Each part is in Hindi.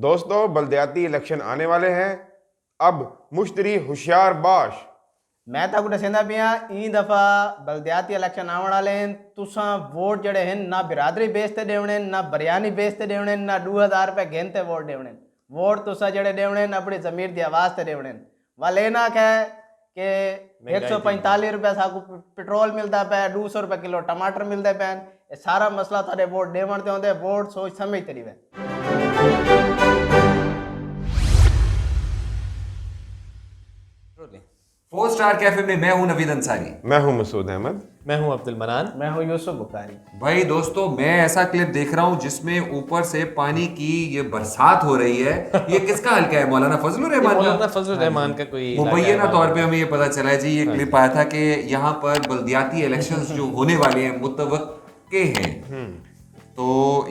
दोस्तों बलदियाती इलेक्शन आने वाले हैं, अब मुश्तरी होशियार बाश। मैं तो दसेंदा पिया ई दफा बलदियाती इलेक्शन आने वाले हैं। तुसा वोट जड़े हैं ना बिरादरी बेस ते देवने ना बरियानी बेस ते देवने ना 2000 रुपए घेनते वोट देवने। वोट तुसा जड़े देवने अपनी जमीर की आवाज ते देवने। वा लेना है कि 145 रुपए साकू पेट्रोल मिलता पे, 200 रुपए किलो टमाटर मिलते पे। ये सारा मसला थारे वोट देवन ते होंदे। वोट सोच समझ ते दिवे। 4 स्टार कैफे में मैं हूं नवीद अंसारी। मैं हूं मसूद अहमद। मैं हूं अब्दुल मनान। मैं हूँ यूसुफ बुखारी। भाई दोस्तों, मैं ऐसा क्लिप देख रहा हूं जिसमें ऊपर से पानी की ये बरसात हो रही है। ये किसका हल्का है? मौलाना फजलुर रहमान मौलाना का। फजलुर रहमान का कोई मुबैना तौर पे हमें ये पता चला है जी, ये क्लिप आया था कि यहाँ पर बल्दियाती इलेक्शंस जो होने वाले हैं मुतवक्के हैं, तो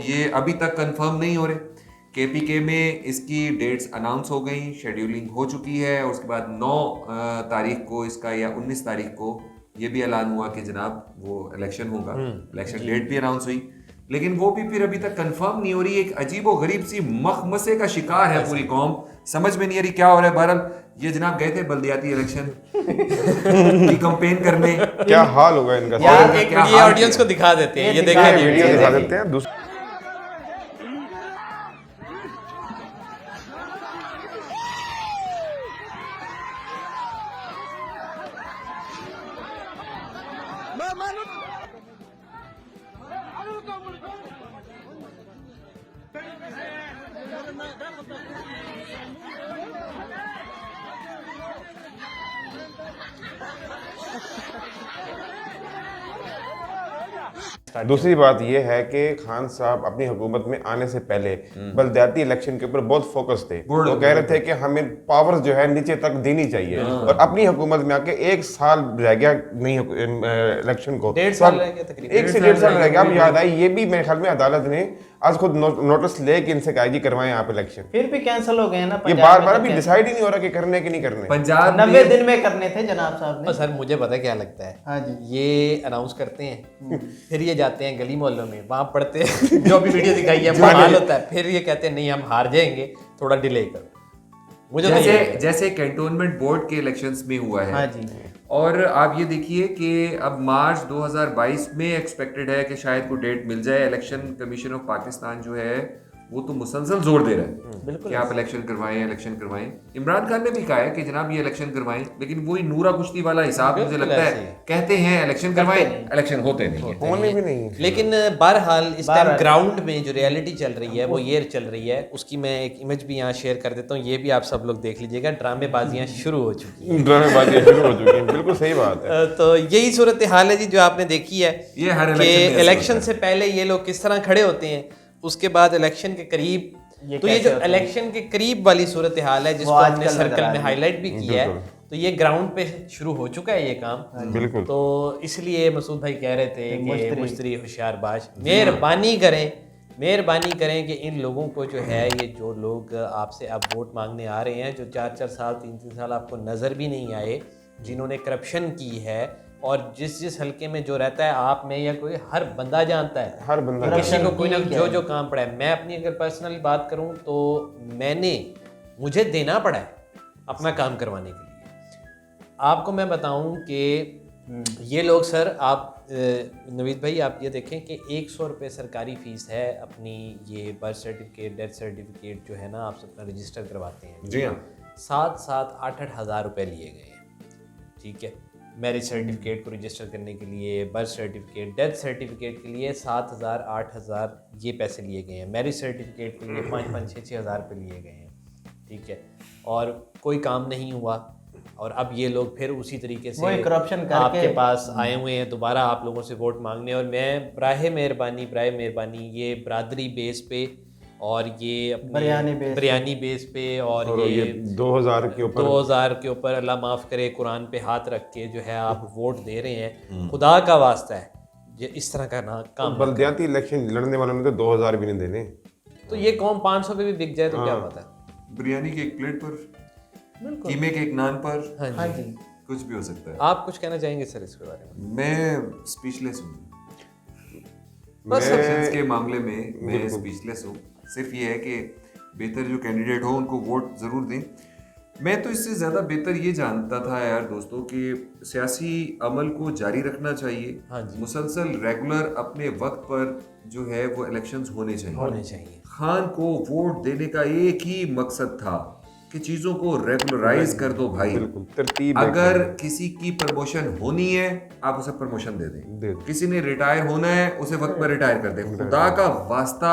ये अभी तक कंफर्म नहीं हो रहे। केपीके में इसकी डेट्स अनाउंस हो गई, शेड्यूलिंग हो चुकी है। और उसके बाद 9 तारीख को इसका या 19 तारीख को ये भी ऐलान हुआ कि जनाब वो इलेक्शन होगा। इलेक्शन डेट भी अनाउंस हुई, लेकिन वो भी फिर अभी तक कंफर्म नहीं हो रही। एक अजीब व गरीब सी मखमसे का शिकार है पूरी कौम, समझ में नहीं आ रही क्या हो रहा है। बहरहाल ये जनाब गए थे बल्दियाती इलेक्शन की कंपेन करने। क्या हाल होगा इनका? यार एक वीडियो ऑडियंस को दिखा देते हैं, ये देखा वीडियो दिखा देते हैं। दूसरी बात यह है कि खान साहब अपनी हुकूमत में आने से पहले बलदियाती इलेक्शन के ऊपर बहुत फोकस थे। वो कह रहे थे कि हमें पावर्स जो है नीचे तक देनी चाहिए, और अपनी हुकूमत में आके 1 साल रह गया नहीं इलेक्शन को, 1.5 साल रह गया तकरीबन। 1 से 1.5 साल रह गया। अब याद आई, ये भी मेरे ख्याल में अदालत ने आज खुद नोटिस ले कि इनसे कहा जी करवाएं आप इलेक्शन। फिर भी कैंसिल हो गए ना। ये बार बार अभी डिसाइड ही नहीं हो रहा कि करने कि नहीं करने। पंजाब 90 दिन में करने थे जनाब साहब ने। सर मुझे पता क्या लगता है, हाँ जी। ये अनाउंस करते हैं, फिर ये जाते हैं गली मोहल्लों में, वहां पढ़ते हैं जो अभी वीडियो दिखाई है बवाल होता है, फिर ये कहते हैं नहीं हम हार जाएंगे, थोड़ा डिले करो। मुझे जैसे कैंटोनमेंट बोर्ड के इलेक्शंस में हुआ है। हाँ जी। और आप ये देखिए कि अब मार्च 2022 में एक्सपेक्टेड है कि शायद कोई डेट मिल जाए। इलेक्शन कमीशन ऑफ पाकिस्तान जो है वो तो मुसलसल जोर दे रहा है कि आप इलेक्शन करवाएं। इमरान खान ने भी कहा है कि जनाब ये इलेक्शन करवाएं, लेकिन वही नूरा कुश्ती वाला हिसाब मुझे लगता है, कहते हैं इलेक्शन करवाएं, इलेक्शन होते नहीं है। होने भी नहीं। लेकिन बहरहाल इस टाइम ग्राउंड में जो रियलिटी चल रही है वो ये चल रही है। उसकी मैं एक इमेज भी यहाँ शेयर कर देता हूँ, ये भी आप सब लोग देख लीजिएगा। ड्रामेबाजियाँ शुरू हो चुकी हैं। ड्रामेबाजी शुरू हो चुकी है, बिल्कुल सही बात है। तो यही सूरत हाल है जी जो आपने देखी है ये हर कि इलेक्शन में इलेक्शन से पहले ये लोग किस तरह खड़े होते हैं, उसके बाद इलेक्शन के करीब तो ये जो इलेक्शन के करीब वाली सूरत हाल है जिसको हमने सर्कल में हाईलाइट भी किया है, तो ये ग्राउंड पे शुरू हो चुका है ये काम। बिल्कुल। तो इसलिए मसूद भाई कह रहे थे कि मुश्तरी होशियार बाश मेहरबानी करें कि इन लोगों को जो है, ये जो लोग आपसे अब वोट मांगने आ रहे हैं, जो 4-4 साल 3-3 साल आपको नज़र भी नहीं आए, जिन्होंने करप्शन की है, और जिस हल्के में जो रहता है आप में या कोई हर बंदा जानता है, हर बंदा किसी को कोई ना जो काम पड़ा है। मैं अपनी अगर पर्सनली बात करूं तो मुझे देना पड़ा है अपना काम करवाने के लिए। आपको मैं बताऊं कि ये लोग सर, आप नवीद भाई आप ये देखें कि 100 रुपये सरकारी फ़ीस है अपनी ये बर्थ सर्टिफिकेट, डेथ सर्टिफिकेट जो है ना आप अपना रजिस्टर करवाते हैं। जी हाँ। 7-7, 8-8 हज़ार रुपये लिए गए हैं। ठीक है, मैरिज सर्टिफिकेट को रजिस्टर करने के लिए, बर्थ सर्टिफिकेट, डेथ सर्टिफिकेट के लिए 7,000, 8,000 ये पैसे लिए गए हैं। मैरिज सर्टिफिकेट के लिए 5-5, 6-6 हज़ार रुपये लिए गए हैं। ठीक है, और कोई काम नहीं हुआ, और अब ये लोग फिर उसी तरीके से करप्शन करके आपके पास आए हुए हैं दोबारा आप लोगों से वोट मांगने। और मैं बराए मेहरबानी ये बरादरी बेस पे और ये अपने बिरयानी बेस पे और ये 2000 के ऊपर अल्लाह माफ़ करे कुरान पे हाथ रख के जो है आप वोट दे रहे हैं, खुदा का वास्ता है ये इस तरह का ना काम। बल्दियाती इलेक्शन लड़ने वालों ने तो 2000 भी नहीं देने, तो ये कौम 500 पे भी बिक जाए तो क्या होता है। बिरयानी की एक प्लेट पर, कीमे के एक नान पर, हाँ जी, कुछ भी हो सकता है। आप कुछ कहना चाहेंगे सर इसके बारे में? मैं स्पीचलेस हूँ बस इलेक्शंस के मामले में, मैं स्पीचलेस हूँ। सिर्फ ये है कि बेहतर जो कैंडिडेट हो उनको वोट ज़रूर दें। मैं तो इससे ज़्यादा बेहतर ये जानता था यार दोस्तों कि सियासी अमल को जारी रखना चाहिए। हाँ जी। मुसलसल रेगुलर अपने वक्त पर जो है वो इलेक्शंस होने चाहिए। खान को वोट देने का एक ही मकसद था कि चीज़ों को रेगुलराइज कर दो भाई। बिल्कुल तरतीब अगर किसी की प्रमोशन होनी है आप उसे प्रमोशन दे दें, किसी ने रिटायर होना है उसे वक्त पर रिटायर कर दें। खुदा का वास्ता,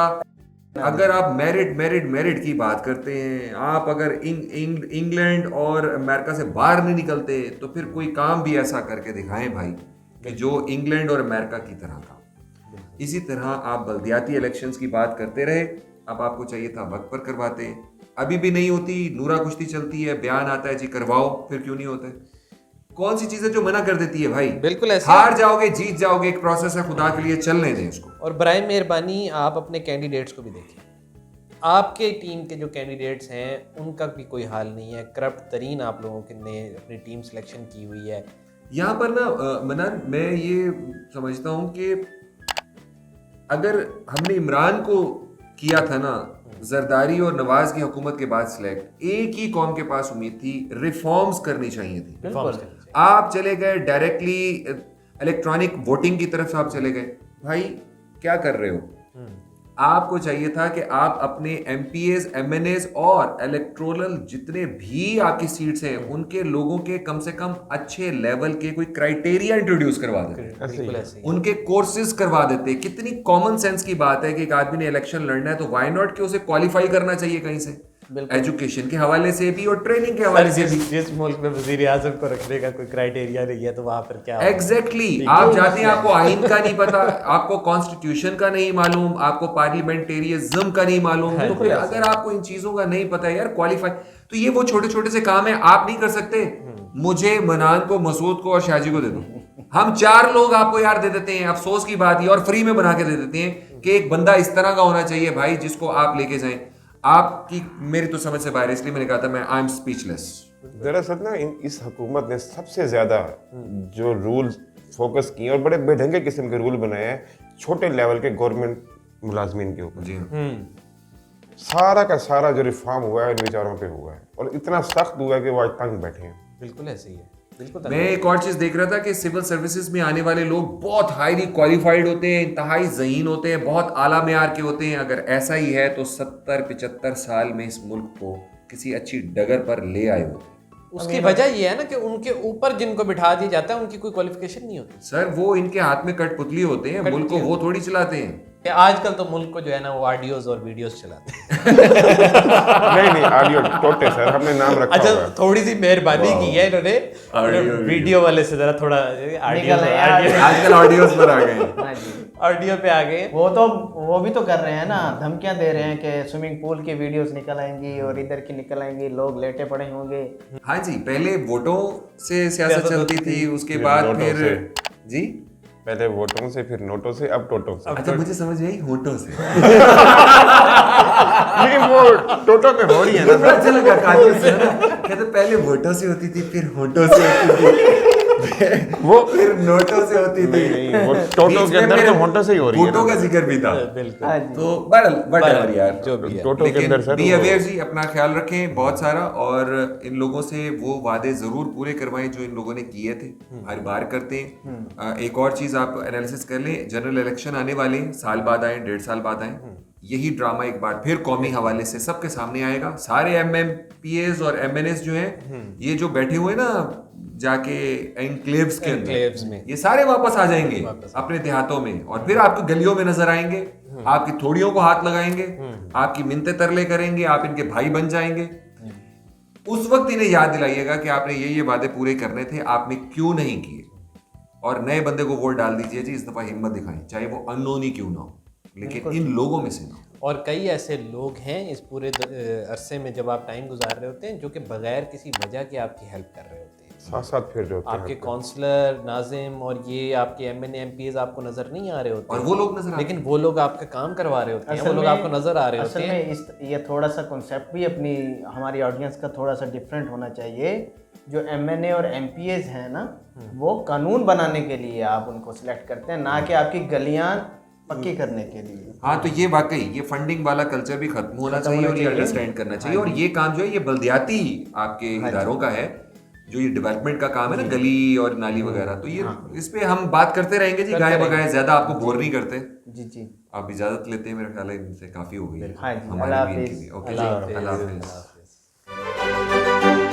अगर आप मेरिट की बात करते हैं, आप अगर इंग्लैंड और अमेरिका से बाहर नहीं निकलते तो फिर कोई काम भी ऐसा करके दिखाएं भाई कि जो इंग्लैंड और अमेरिका की तरह का। इसी तरह आप बल्दियाती इलेक्शंस की बात करते रहे, अब आपको चाहिए था वक्त पर करवाते, अभी भी नहीं होती। नूरा कुश्ती चलती है, बयान आता है जी करवाओ, फिर क्यों नहीं होता है? कौन सी चीजें जो मना कर देती है भाई? बिल्कुल ऐसे हार जाओगे जीत जाओगे, एक प्रोसेस है, खुदा के लिए चलने दें इसको। और बराए मेहरबानी आप अपने कैंडिडेट्स को भी देखें, आपके टीम के जो कैंडिडेट्स हैं उनका भी कोई हाल नहीं है, करप्ट तरीन आप लोगों के ने अपनी टीम सिलेक्शन की हुई है। यहाँ पर ना मनान, मैं ये समझता हूँ कि अगर हमने इमरान को किया था ना जरदारी और नवाज की हुकूमत के बाद सिलेक्ट, एक ही कौम के पास उम्मीद थी, रिफॉर्म्स करनी चाहिए थी। आप चले गए डायरेक्टली इलेक्ट्रॉनिक वोटिंग की तरफ आप चले गए। भाई क्या कर रहे हो? आपको चाहिए था कि आप अपने एमपीएस, एमएनएस और इलेक्टोरल जितने भी आपकी सीट्स हैं उनके लोगों के कम से कम अच्छे लेवल के कोई क्राइटेरिया इंट्रोड्यूस करवा देते, उनके कोर्सेज करवा देते। कितनी कॉमन सेंस की बात है कि एक आदमी ने इलेक्शन लड़ना है तो व्हाई नॉट कि उसे क्वालिफाई करना चाहिए कहीं से, एजुकेशन के हवाले से भी और ट्रेनिंग के हवाले से भी। जिस मुल्क में वजीर आजम को रखने का कोई क्राइटेरिया नहीं है तो वहां पर क्या एग्जैक्टली आप जाते हैं, आपको आइन का नहीं पता, आपको कॉन्स्टिट्यूशन का नहीं मालूम, आपको पार्लियामेंटेरियज्म का नहीं मालूम, तो फिर अगर आपको इन चीजों का नहीं पता है यार क्वालिफाई, तो ये वो छोटे छोटे से काम है आप नहीं कर सकते। मुझे, मनान को, मसूद को और शाहजी को दे दो, हम 4 लोग आपको यार दे देते हैं। अफसोस की बात ये, और फ्री में बना के दे देते हैं कि एक बंदा इस तरह का होना चाहिए भाई जिसको आप लेके जाएं। आपकी मेरी तो समझ से बाहर, इसलिए मैंने कहा था मैं आई एम स्पीचलेस। दरअसल ना इस हुकूमत ने सबसे ज्यादा जो रूल फोकस किए और बड़े बेढंगे किस्म के रूल बनाए हैं छोटे लेवल के गवर्नमेंट मुलाजमीन के ऊपर। जी सारा का सारा जो रिफॉर्म हुआ है इन बेचारों पे हुआ है और इतना सख्त हुआ है कि वो आज तंग बैठे हैं। बिल्कुल ऐसे ही है। मैं एक और चीज देख रहा था कि सिविल सर्विसेज में आने वाले लोग बहुत हाईली क्वालिफाइड होते हैं, इंतहाई ज़हीन होते हैं, बहुत आला मेयार के होते हैं। अगर ऐसा ही है तो 70-75 साल में इस मुल्क को किसी अच्छी डगर पर ले आए होते। उसकी वजह ये है ना कि उनके ऊपर जिनको बिठा दिया जाता है उनकी कोई क्वालिफिकेशन नहीं होती सर, वो इनके हाथ में कठपुतली होते हैं, मुल्क को वो थोड़ी चलाते हैं। आजकल तो मुल्क को जो है ना वो ऑडियोज और वीडियोस चलाते हैं। नहीं ऑडियो टोटे सर, हमने नाम रखा अच्छा, हुआ है। थोड़ी सी मेहरबानी की है इन्होंने, वीडियो वाले से जरा थोड़ा आजकल ऑडियोज पर आ गए, ऑडियो पे आ गए। वो भी तो कर रहे हैं ना, धमकियां दे रहे हैं कि स्विमिंग पूल की वीडियोस निकल आएंगी और इधर की निकल आएंगी, लोग लेटे पड़े होंगे। हाँ जी, पहले वोटों से सियासत चलती थी, उसके बाद फिर जी पहले वोटों से, फिर नोटों से, अब टोटों से। अच्छा, मुझे समझ आई होठों से। लेकिन वो टोटो पे हो रही है ना। बड़ा अच्छा लगा काजल से ना, कहते पहले वोटों से होती थी, फिर होठों से होती थी, वो फिर नोटों से होती थी। नहीं, वो टोटो के अंदर तो होठों से ही हो रही है। होठों का जिक्र भी था। तो बड़ा यार जो भी है, टोटो के अंदर सर बी अवेयर जी, अपना ख्याल रखें बहुत सारा, और इन लोगों से वो वादे जरूर पूरे करवाएं जो इन लोगों ने किए थे, हर बार करते हैं। एक और चीज आप एनालिसिस कर लें, जनरल इलेक्शन आने वाले हैं, साल बाद आए, 1.5 साल बाद आए, यही ड्रामा एक बार फिर कौमी हवाले से सबके सामने आएगा। सारे एमएमपीएस और एमएनएस जो हैं, ये जो बैठे हुए ना जाके एनक्लेव्स के अंदर में, ये सारे वापस आ जाएंगे अपने देहातों में, और फिर आपकी गलियों में नजर आएंगे, आपकी थोड़ियों को हाथ लगाएंगे, आपकी मिन्नतें तरले करेंगे, आप इनके भाई बन जाएंगे। उस वक्त इन्हें याद दिलाइएगा कि आपने ये वादे पूरे करने थे, आपने क्यों नहीं किए, और नए बंदे को वोट डाल दीजिए जी। इस दफा हिम्मत दिखाएं, चाहे वो अननोन ही क्यों ना हो, लेकिन इन लोगों में से ना हो। और कई ऐसे लोग हैं इस पूरे अरसे में जब आप टाइम गुजार रहे होते हैं जो कि बगैर किसी वजह के आपकी हेल्प कर रहे होते हैं, साथ साथ फिर रहे होते हैं आपके काउंसलर, नाजिम और ये आपके एमएनए एमपीएस आपको नजर नहीं आ रहे होते, और वो लोग नजर, लेकिन वो लोग आपका काम करवा रहे होते हैं, वो लोग आपको नजर आ रहे होते हैं। असल में ये थोड़ा सा कॉन्सेप्ट भी अपनी हमारी ऑडियंस का थोड़ा सा डिफरेंट होना चाहिए। जो एमएनए और एमपीएस हैं ना, वो कानून बनाने के लिए आप उनको सिलेक्ट करते हैं, ना कि आपकी गलियां पक्की करने के लिए। हाँ, तो ये वाकई ये फंडिंग वाला कल्चर भी खत्म होना चाहिए और ये अंडरस्टैंड करना चाहिए। और ये काम जो है ये बल्दियाती आपके इदारों का है, जो ये डेवलपमेंट का काम है ना, गली और नाली वगैरह, तो ये इस पे हम बात करते रहेंगे जी, गाय बगाए, ज्यादा आपको बोर नहीं करते। जी जी, आप इजाजत लेते हैं, मेरा ख्याल है इनसे काफी हो गई है हाँ जी, हमारे अल्लाह भी, इनकी हाफिज। भी। ओके जी, अल्लाह हाफिज। हाफिज।